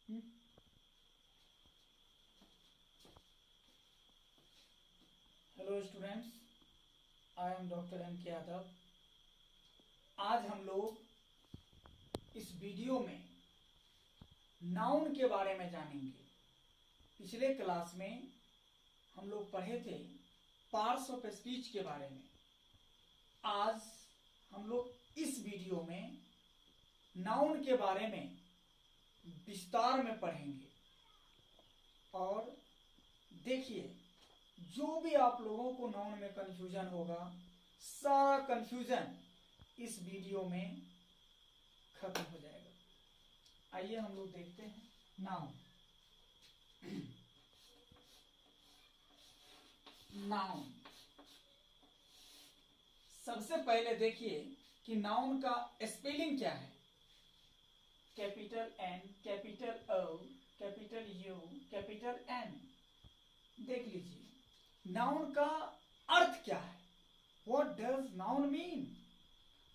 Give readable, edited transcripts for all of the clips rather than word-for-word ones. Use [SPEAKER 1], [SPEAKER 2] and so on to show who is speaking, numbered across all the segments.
[SPEAKER 1] Hello students, I am doctor M.K. Yadav. आज हम लोग इस वीडियो में नाउन के बारे में जानेंगे। पिछले क्लास में हम लोग पढ़े थे पार्ट्स ऑफ स्पीच के बारे में। आज हम लोग इस वीडियो में नाउन के बारे में विस्तार में पढ़ेंगे। और देखिए, जो भी आप लोगों को नाउन में कंफ्यूजन होगा, सारा कंफ्यूजन इस वीडियो में खत्म हो जाएगा। आइए हम लोग देखते हैं नाउन। नाउन, सबसे पहले देखिए कि नाउन का स्पेलिंग क्या है। Capital N, capital O, capital U, capital N। देख लीजिए नाउन का अर्थ क्या है। What does noun mean?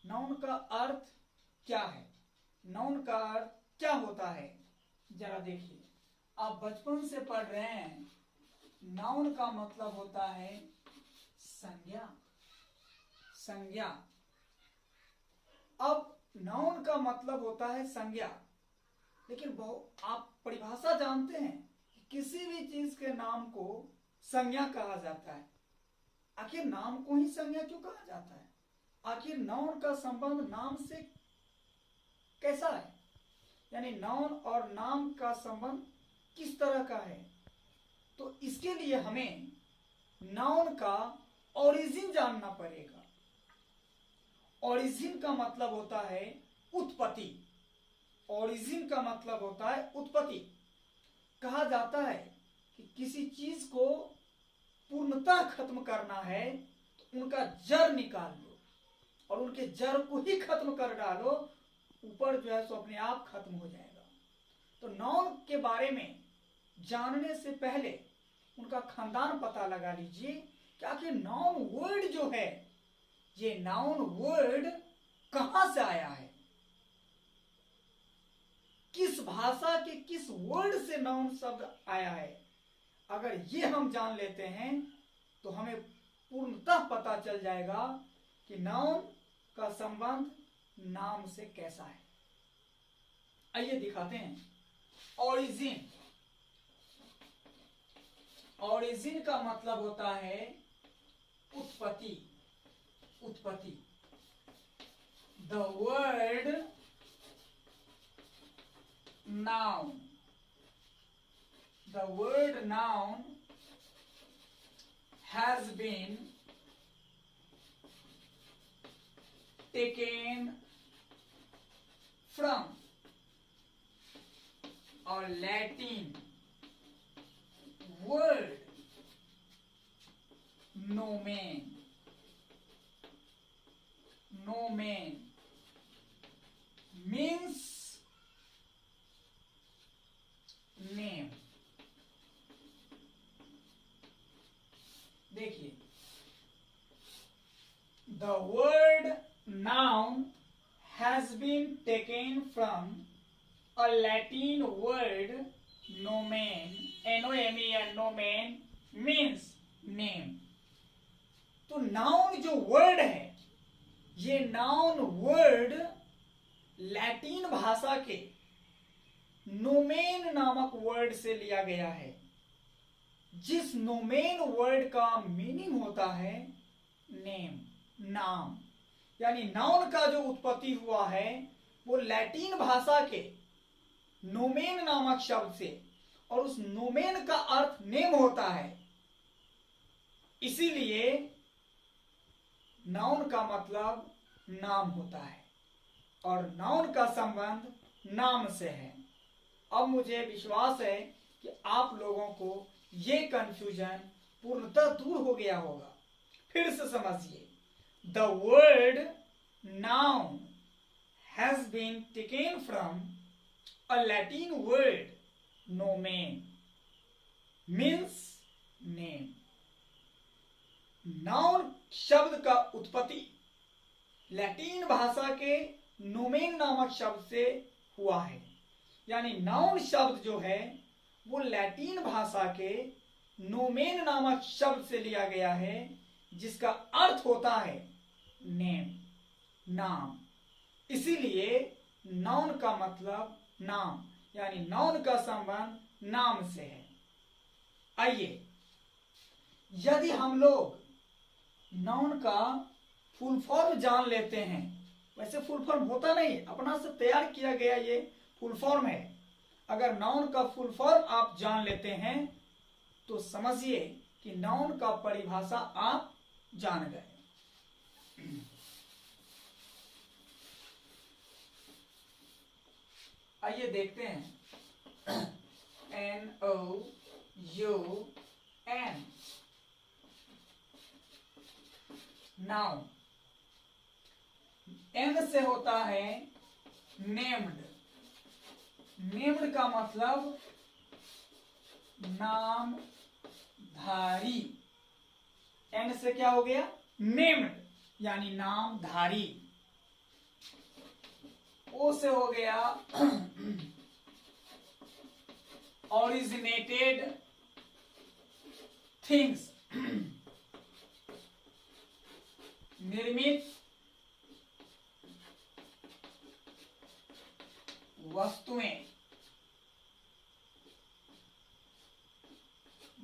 [SPEAKER 1] Noun का अर्थ क्या है, नाउन का अर्थ क्या होता है, जरा देखिए। आप बचपन से पढ़ रहे हैं, नाउन का मतलब होता है संज्ञा। संज्ञा। अब नाउन का मतलब होता है संज्ञा, लेकिन आप परिभाषा जानते हैं कि किसी भी चीज के नाम को संज्ञा कहा जाता है। आखिर नाम को ही संज्ञा क्यों कहा जाता है? आखिर नाउन का संबंध नाम से कैसा है, यानी नाउन और नाम का संबंध किस तरह का है? तो इसके लिए हमें नाउन का ओरिजिन जानना पड़ेगा। ओरिजिन का मतलब होता है उत्पत्ति। ओरिजिन का मतलब होता है उत्पत्ति। कहा जाता है कि किसी चीज को पूर्णतः खत्म करना है तो उनका जड़ निकाल लो और उनके जड़ को ही खत्म कर डालो, ऊपर जो है सो अपने आप खत्म हो जाएगा। तो नाउन के बारे में जानने से पहले उनका खानदान पता लगा लीजिए कि आखिर नाउन वर्ड जो है, ये नाउन वर्ड कहां से आया है, किस भाषा के किस वर्ड से नाउन शब्द आया है। अगर ये हम जान लेते हैं तो हमें पूर्णतः पता चल जाएगा कि नाउन का संबंध नाम से कैसा है। आइए दिखाते हैं। ओरिजिन। ओरिजिन का मतलब होता है उत्पत्ति। उत्पत्ति। The word noun. The word noun has been taken from a Latin word nomen. Nomen means name. देखिए, the word noun has been taken from a Latin word nomen, NOMEN, nomen means name. तो noun जो word है, ये noun word Latin भाषा के नोमेन नामक word से लिया गया है, जिस नोमेन वर्ड का मीनिंग होता है नेम, नाम। यानी नाउन का जो उत्पत्ति हुआ है वो लैटिन भाषा के नोमेन नामक शब्द से, और उस नोमेन का अर्थ नेम होता है। इसीलिए नाउन का मतलब नाम होता है और नाउन का संबंध नाम से है। अब मुझे विश्वास है कि आप लोगों को ये कंफ्यूजन पूर्णतः दूर हो गया होगा। फिर से समझिए। The word noun has been taken from a Latin word nomen means name. Noun शब्द का उत्पत्ति लैटिन भाषा के नोमेन नामक शब्द से हुआ है। यानी नाउन शब्द जो है वो लैटिन भाषा के नोमेन नामक शब्द से लिया गया है, जिसका अर्थ होता है नेम, नाम। इसीलिए नाउन का मतलब नाम, यानी नाउन का संबंध नाम से है। आइए, यदि हम लोग नाउन का फुल फॉर्म जान लेते हैं, वैसे फुल फॉर्म होता नहीं, अपना से तैयार किया गया ये फुल फॉर्म है। अगर नाउन का फुल फॉर्म आप जान लेते हैं तो समझिए कि नाउन का परिभाषा आप जान गए। आइए देखते हैं। NOUN, noun. N से होता है नेम्ड। नेम्ड का मतलब नामधारी। N से क्या हो गया? नेम्ड, यानी नामधारी। O से हो गया ओरिजिनेटेड थिंग्स, निर्मित वस्तुएं।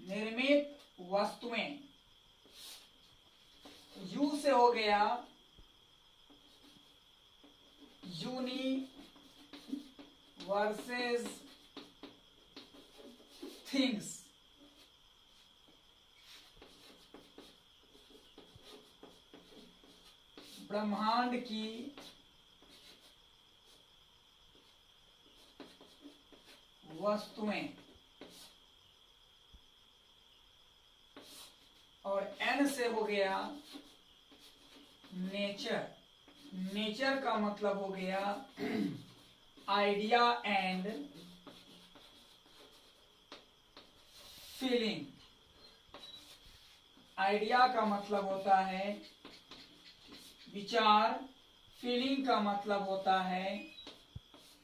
[SPEAKER 1] निर्मित वस्तुएं। U से हो गया यूनिवर्सेस थिंग्स, ब्रह्मांड की वस्तुएं। और N से हो गया नेचर। नेचर का मतलब हो गया आइडिया एंड फीलिंग। आइडिया का मतलब होता है विचार, फीलिंग का मतलब होता है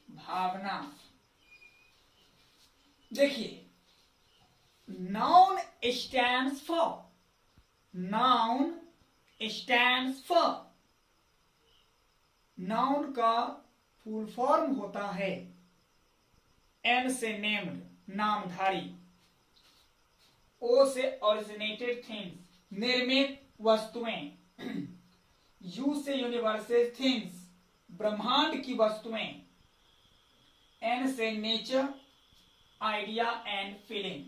[SPEAKER 1] भावना। देखिए, noun stands for, noun stands for, noun का फुल फॉर्म होता है N से नेम्ड, नामधारी। O से ओरिजिनेटेड थिंग्स, निर्मित वस्तुएं। U से यूनिवर्सल थिंग्स, ब्रह्मांड की वस्तुएं। N से नेचर, आइडिया एंड फीलिंग,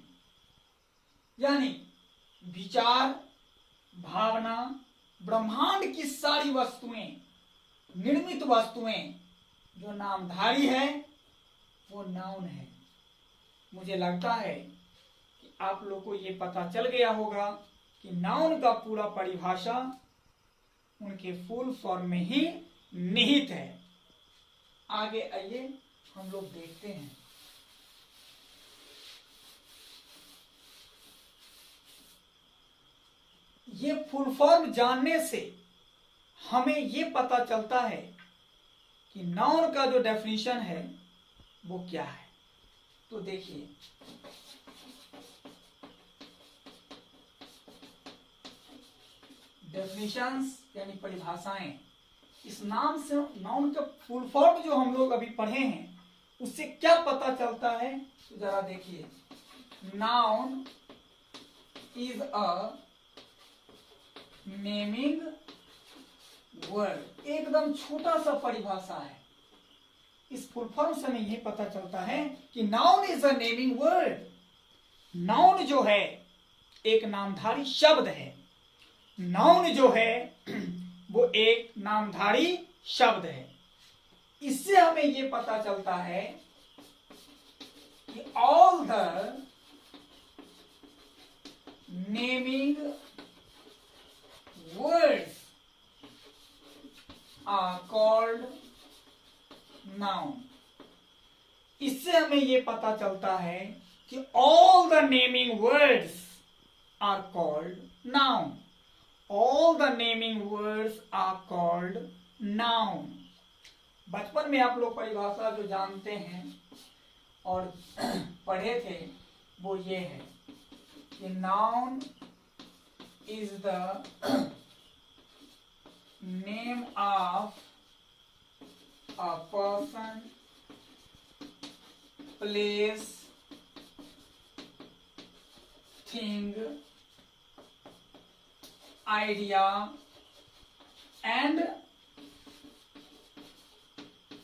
[SPEAKER 1] यानी विचार, भावना, ब्रह्मांड की सारी वस्तुएं, निर्मित वस्तुएं। जो नामधारी है वो नाउन है। मुझे लगता है कि आप लोग को ये पता चल गया होगा कि नाउन का पूरा परिभाषा उनके फुल फॉर्म में ही निहित है। आगे आइए हम लोग देखते हैं। ये फुल फॉर्म जानने से हमें ये पता चलता है कि नाउन का जो डेफिनेशन है वो क्या है। तो देखिए, डेफिनेशंस यानी परिभाषाएं। इस नाम से नाउन का फुल फॉर्म जो हम लोग अभी पढ़े हैं उससे क्या पता चलता है, तो जरा देखिए। Noun is a naming word. एकदम छोटा सा परिभाषा है। इस फुल फॉर्म से हमें यह पता चलता है कि noun is a naming word. Noun जो है एक नामधारी शब्द है। नाउन जो है वो एक नामधारी शब्द है। इससे हमें यह पता चलता है कि all the naming words are called noun. इससे हमें यह पता चलता है कि all the naming words are called noun. All the naming words are called noun. बचपन में आप लोग परिभाषा जो जानते हैं और पढ़े थे वो ये है कि noun is the name of a person, place, thing, idea and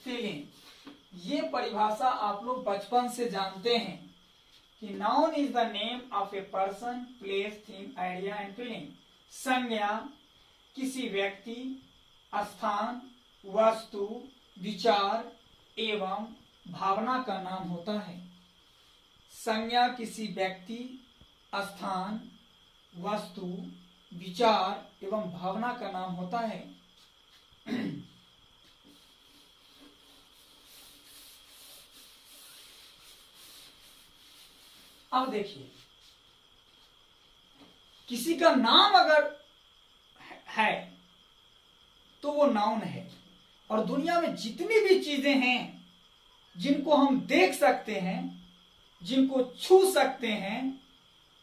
[SPEAKER 1] feeling. ये परिभाषा आप लोग बचपन से जानते हैं कि noun is the name of a person, place, thing, idea and feeling. संज्ञा किसी व्यक्ति, स्थान, वस्तु, विचार एवं भावना का नाम होता है। संज्ञा किसी व्यक्ति, स्थान, वस्तु, विचार एवं भावना का नाम होता है। अब देखिए, किसी का नाम अगर है तो वो नाउन है। और दुनिया में जितनी भी चीजें हैं जिनको हम देख सकते हैं, जिनको छू सकते हैं,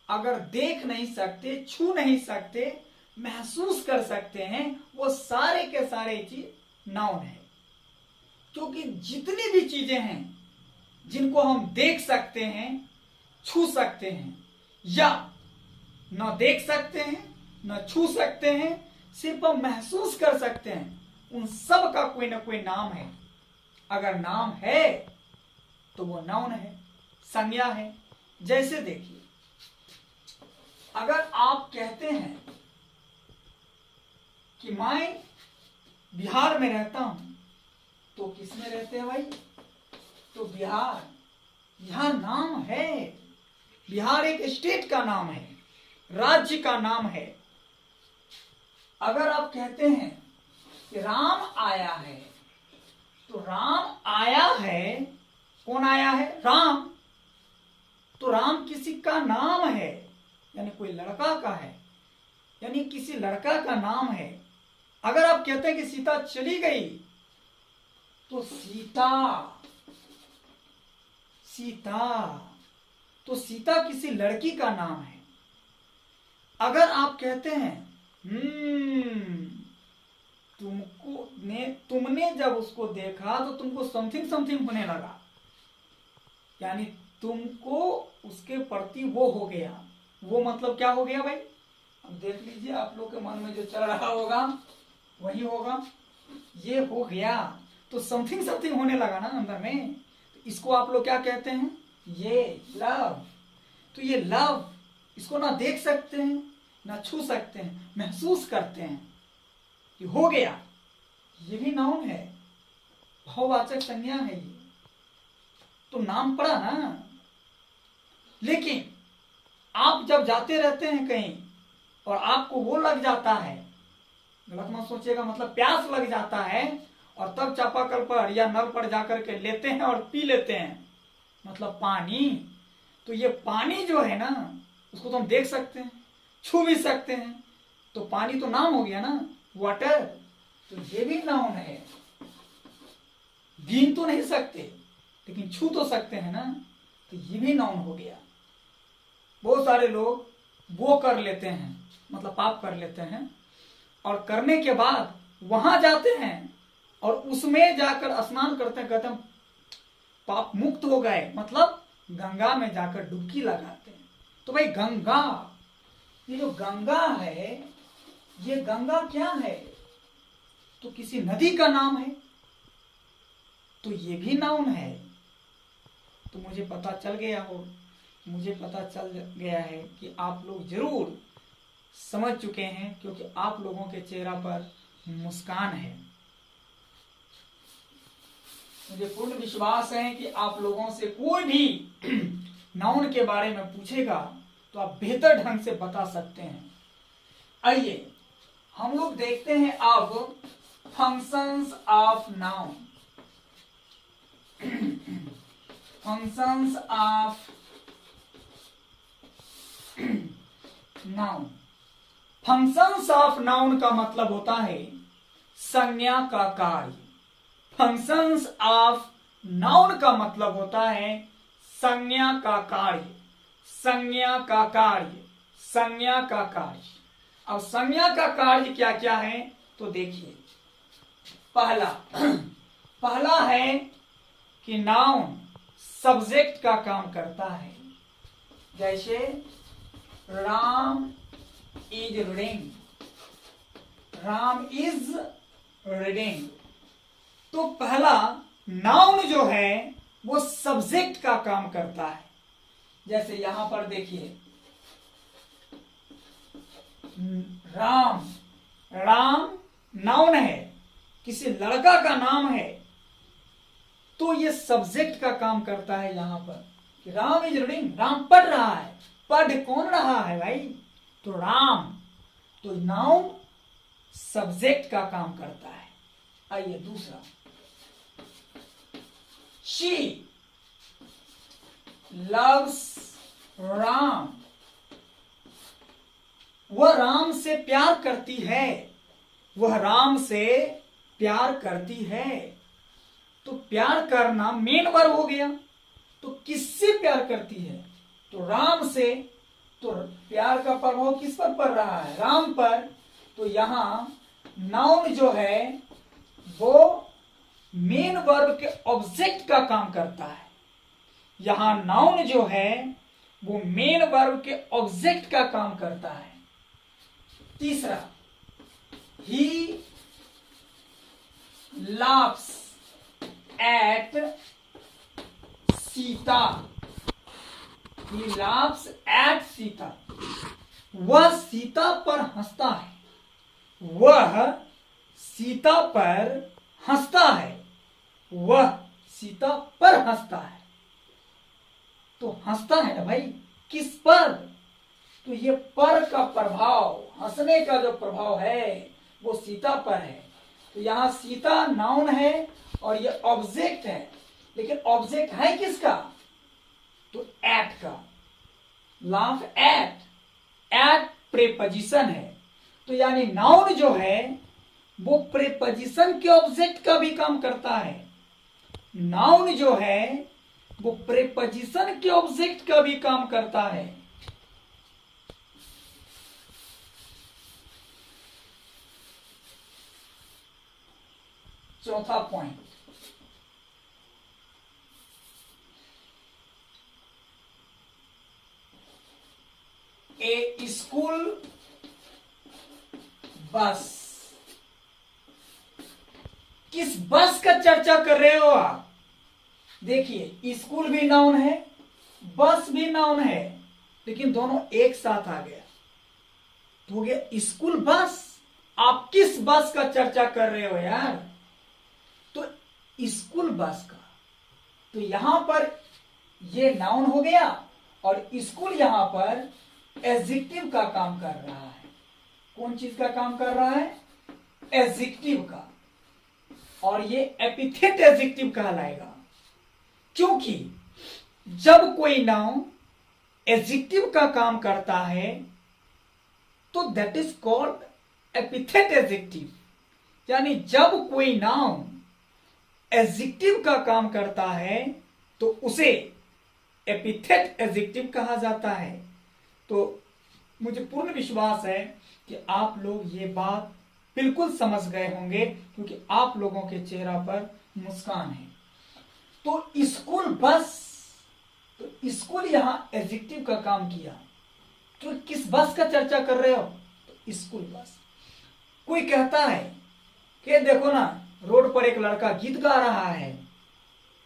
[SPEAKER 1] अगर देख नहीं सकते, छू नहीं सकते, महसूस कर सकते हैं, वो सारे के सारे चीज नाउन है। क्योंकि जितनी भी चीजें हैं जिनको हम देख सकते हैं, छू सकते हैं, या न देख सकते हैं न छू सकते हैं, सिर्फ हम महसूस कर सकते हैं, उन सब का कोई ना कोई नाम है। अगर नाम है तो वो नाउन है, संज्ञा है। जैसे देखिए, अगर आप कहते हैं कि मैं बिहार में रहता हूं, तो किसमें रहते हैं भाई? तो बिहार, बिहार नाम है। बिहार एक स्टेट का नाम है, राज्य का नाम है। अगर आप कहते हैं कि राम आया है, तो राम आया है, कौन आया है? राम। तो राम किसी का नाम है, यानी कोई लड़का का है, यानी किसी लड़का का नाम है। अगर आप कहते हैं कि सीता चली गई, तो सीता, सीता, तो सीता किसी लड़की का नाम है। अगर आप कहते हैं तुमने जब उसको देखा तो तुमको समथिंग समथिंग होने लगा, यानी तुमको उसके प्रति वो हो गया। वो मतलब क्या हो गया भाई? अब देख लीजिए, आप लोग के मन में जो चल रहा होगा वही होगा। ये हो गया तो समथिंग समथिंग होने लगा ना अंदर में। तो इसको आप लोग क्या कहते हैं? ये लव। तो ये लव, इसको ना देख सकते हैं ना छू सकते हैं, महसूस करते हैं कि हो गया। ये भी नाउन है, भाववाचक संज्ञा है ये। तो नाम पड़ा ना। लेकिन आप जब जाते रहते हैं कहीं और आपको वो लग जाता है, गलत मत सोचिएगा, मतलब प्यास लग जाता है, और तब चापाकल पर या नल पर जाकर के लेते हैं और पी लेते हैं, मतलब पानी। तो ये पानी जो है ना, उसको तो हम देख सकते हैं, छू भी सकते हैं, तो पानी तो नाम हो गया ना, वाटर। तो ये भी नाउन है। भीग तो नहीं सकते लेकिन छू तो सकते हैं ना, तो ये भी नाउन हो गया। बहुत सारे लोग वो कर लेते हैं, मतलब पाप कर लेते हैं, और करने के बाद वहां जाते हैं और उसमें जाकर स्नान करते हैं, कहते हैं पाप मुक्त हो गए, मतलब गंगा में जाकर डुबकी लगाते हैं। तो भाई गंगा, ये जो गंगा है, ये गंगा क्या है? तो किसी नदी का नाम है, तो ये भी नाउन है। तो मुझे पता चल गया है कि आप लोग जरूर समझ चुके हैं, क्योंकि आप लोगों के चेहरा पर मुस्कान है। मुझे पूर्ण विश्वास है कि आप लोगों से कोई भी नाउन के बारे में पूछेगा तो आप बेहतर ढंग से बता सकते हैं। आइए हम लोग देखते हैं अब functions of noun. Functions of noun. Functions of noun का मतलब होता है संज्ञा का कार्य। फंक्शंस ऑफ नाउन का मतलब होता है संज्ञा का कार्य, संज्ञा का कार्य, संज्ञा का कार्य। अब संज्ञा का कार्य क्या क्या है तो देखिए, पहला पहला है कि नाउन सब्जेक्ट का काम करता है। जैसे Ram is reading, Ram is reading. तो पहला नाउन जो है वो सब्जेक्ट का काम करता है। जैसे यहां पर देखिए, राम, राम नाउन है, किसी लड़का का नाम है, तो ये सब्जेक्ट का काम करता है यहां पर कि राम इज रीडिंग, राम पढ़ रहा है। पढ़ कौन रहा है भाई? तो राम। तो नाउन सब्जेक्ट का काम करता है। आइए दूसरा, शी लव्स राम, वह राम से प्यार करती है, वह राम से प्यार करती है। तो प्यार करना मेन वर्ब हो गया। तो किससे प्यार करती है? तो राम से। तो प्यार का प्रभाव किस पर पड़ रहा है? राम पर। तो यहां नाउन जो है वो मेन वर्ब के ऑब्जेक्ट का काम करता है। यहां नाउन जो है वो मेन वर्ब के ऑब्जेक्ट का काम करता है। तीसरा, ही laughs at Sita, he laughs at Sita, वह सीता पर हंसता है, वह सीता पर हंसता है, वह सीता पर हंसता है। तो हंसता है ना भाई, किस पर? तो ये पर का प्रभाव, हंसने का जो प्रभाव है वो सीता पर है। तो यहां सीता नाउन है और ये ऑब्जेक्ट है, लेकिन ऑब्जेक्ट है किसका? तो एट का। लाफ एट, एट प्रेपोजिशन है। तो यानी नाउन जो है वो प्रेपोजिशन के ऑब्जेक्ट का भी काम करता है। नाउन जो है वो प्रेपोजिशन के ऑब्जेक्ट का भी काम करता है। चौथा पॉइंट, ए स्कूल बस। किस बस का चर्चा कर रहे हो आप? देखिए, स्कूल भी नाउन है, बस भी नाउन है, लेकिन दोनों एक साथ आ गया तो हो गया स्कूल बस। आप किस बस का चर्चा कर रहे हो यार? तो स्कूल बस का। तो यहां पर ये नाउन हो गया और स्कूल यहां पर एडजेक्टिव का काम कर रहा है। कौन चीज का काम कर रहा है? एडजेक्टिव का। और ये एपिथेट एडजेक्टिव कहलाएगा, क्योंकि जब कोई नाउन एडजेक्टिव का काम करता है तो that is called epithet adjective. यानी जब कोई नाउन एडजेक्टिव का काम करता है तो उसे एपिथेट एडजेक्टिव कहा जाता है। तो मुझे पूर्ण विश्वास है कि आप लोग ये बात बिल्कुल समझ गए होंगे, क्योंकि आप लोगों के चेहरा पर मुस्कान है। तो स्कूल बस, तो स्कूल यहां एडजेक्टिव का काम किया। तो किस बस का चर्चा कर रहे हो? तो स्कूल बस। कोई कहता है कि देखो ना, रोड पर एक लड़का गीत गा रहा है,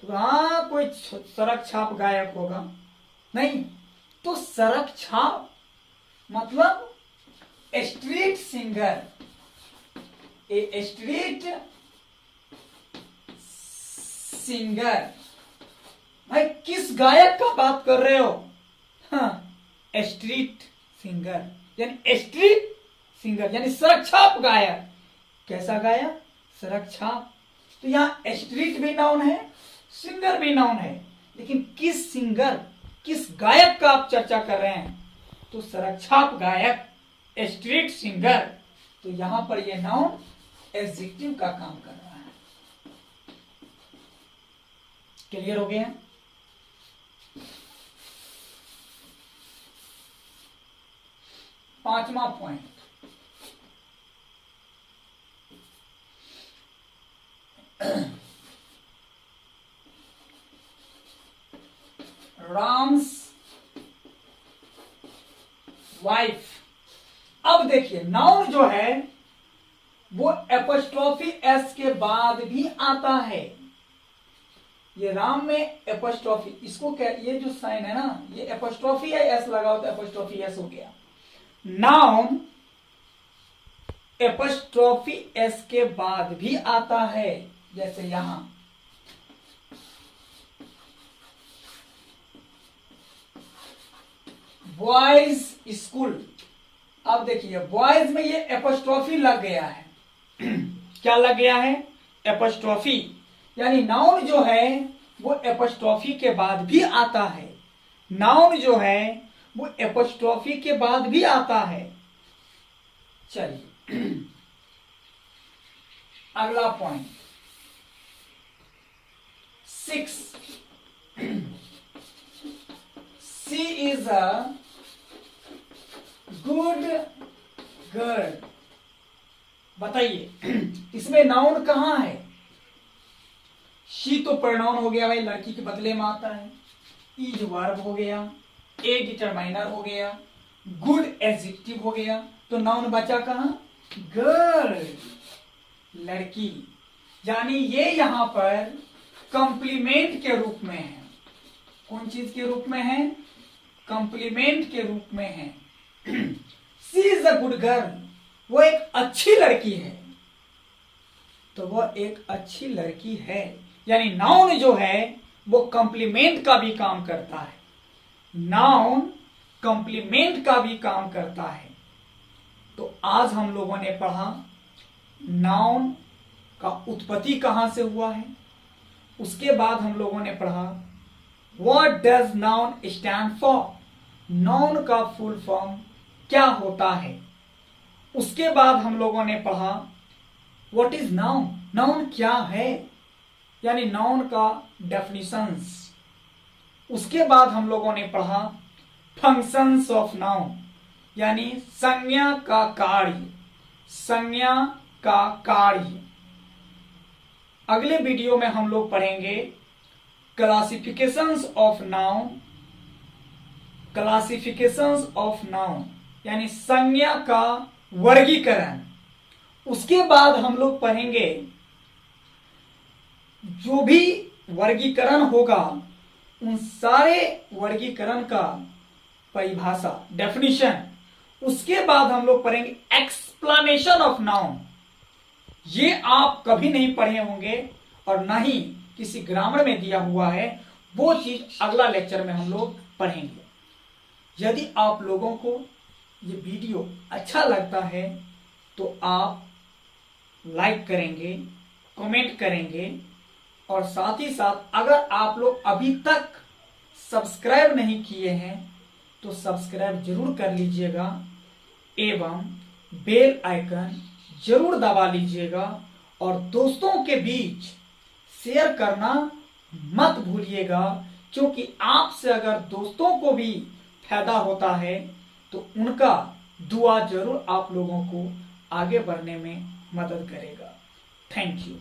[SPEAKER 1] तो हाँ कोई सड़क छाप गायक होगा। नहीं, तो सड़क छाप मतलब स्ट्रीट सिंगर, ए स्ट्रीट सिंगर। भाई किस गायक का बात कर रहे हो? हाँ, स्ट्रीट सिंगर, यानी स्ट्रीट सिंगर यानी सड़क छाप गायक। कैसा गायक? सड़क छाप। तो यहां स्ट्रीट भी नाउन है, सिंगर भी नाउन है, लेकिन किस सिंगर, किस गायक का आप चर्चा कर रहे हैं? तो सड़क छाप गायक, स्ट्रीट सिंगर। तो यहां पर यह नाउन एडजेक्टिव का काम कर रहा है। क्लियर हो गया? 5वां पॉइंट, राम्स वाइफ। अब देखिए नाउन जो है वो एपोस्ट्रोफी एस के बाद भी आता है। ये राम में एपोस्ट्रोफी, इसको क्या, ये जो साइन है ना, ये एपोस्ट्रोफी है, एस लगा हो तो एपोस्ट्रोफी एस हो गया। नाउन एपोस्ट्रोफी एस के बाद भी आता है, जैसे यहां बॉयज स्कूल। अब देखिए बॉयज में ये एपोस्ट्रोफी लग गया है। क्या लग गया है? एपोस्ट्रोफी, यानी नाउन जो है वो एपोस्ट्रोफी के बाद भी आता है। नाउन जो है वो एपोस्ट्रोफी के बाद भी आता है। चलिए अगला point 6, she is a good girl. बताइए इसमें नाउन कहां है? शी तो प्रोनाउन हो गया भाई, लड़की के बदले में आता है। इज वर्ब हो गया, ए डिटरमाइनर हो गया, गुड एडजेक्टिव हो गया, तो नाउन बचा कहां? गर्ल, लड़की। यानी ये यहां पर कंप्लीमेंट के रूप में है। कौन चीज के रूप में है? कंप्लीमेंट के रूप में है। सी इज अ गुड गर्ल, वो एक अच्छी लड़की है, तो वह एक अच्छी लड़की है। यानी नाउन जो है वो कंप्लीमेंट का भी काम करता है। नाउन कंप्लीमेंट का भी काम करता है। तो आज हम लोगों ने पढ़ा नाउन का उत्पत्ति कहां से हुआ है। उसके बाद हम लोगों ने पढ़ा what does noun stand for, noun का फुल फॉर्म क्या होता है। उसके बाद हम लोगों ने पढ़ा व्हाट इज नाउन, नाउन क्या है, यानी नाउन का डेफिनेशंस। उसके बाद हम लोगों ने पढ़ा फंक्शंस ऑफ नाउन, यानी संज्ञा का कार्य, संज्ञा का कार्य। अगले वीडियो में हम लोग पढ़ेंगे classifications of noun, classifications of noun यानी संज्ञा का वर्गीकरण। उसके बाद हम लोग पढ़ेंगे जो भी वर्गीकरण होगा उन सारे वर्गीकरण का परिभाषा, डेफिनेशन। उसके बाद हम लोग पढ़ेंगे एक्सप्लेनेशन ऑफ नाउन। ये आप कभी नहीं पढ़े होंगे और ना ही किसी ग्रामर में दिया हुआ है, वो चीज अगला लेक्चर में हम लोग पढ़ेंगे। यदि आप लोगों को ये वीडियो अच्छा लगता है तो आप लाइक करेंगे, कमेंट करेंगे, और साथ ही साथ अगर आप लोग अभी तक सब्सक्राइब नहीं किए हैं तो सब्सक्राइब जरूर कर लीजिएगा एवं बेल आइकन जरूर दबा लीजिएगा, और दोस्तों के बीच शेयर करना मत भूलिएगा, क्योंकि आपसे अगर दोस्तों को भी फायदा होता है तो उनका दुआ जरूर आप लोगों को आगे बढ़ने में मदद करेगा। Thank you.